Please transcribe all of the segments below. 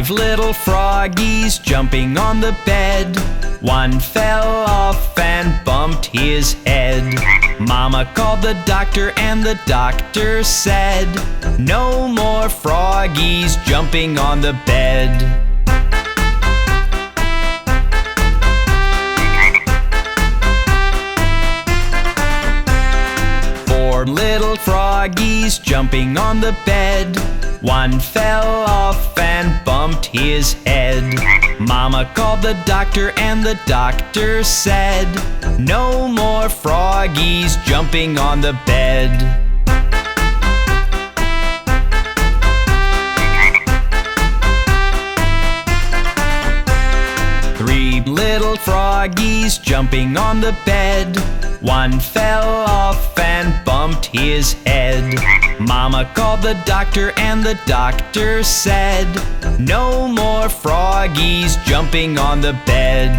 5 little froggies jumping on the bed. One fell off and bumped his head. Mama called the doctor and the doctor said, "No more froggies jumping on the bed." Four little froggies jumping on the bed. One fell off and bumped his head. Mama called the doctor and the doctor said, "No more froggies jumping on the bed." Three little froggies jumping on the bed. One fell off and bumped his head. Mama called the doctor and the doctor said, "No more froggies jumping on the bed."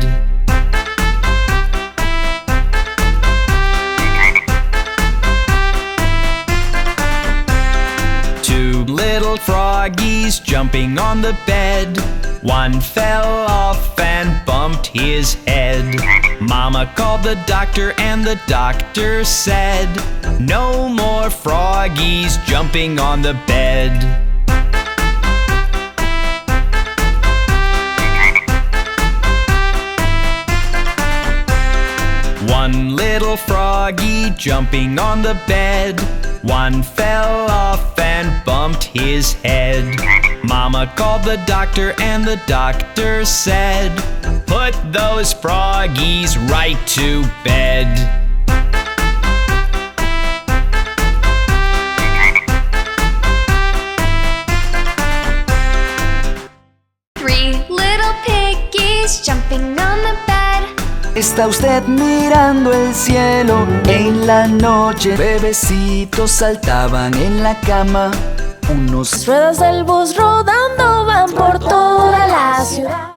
Two little froggies jumping on the bed. One fell off and bumped his head. Mama called the doctor and the doctor said, "No more froggies jumping on the bed." One little froggy jumping on the bed. One fell off and bumped his head. Mama called the doctor and the doctor said, "Put those froggies right to bed." Three little piggies jumping on the bed. ¿Está usted mirando el cielo? En la noche bebecitos saltaban en la cama. Unos Las ruedas del bus rodando van por toda la ciudad.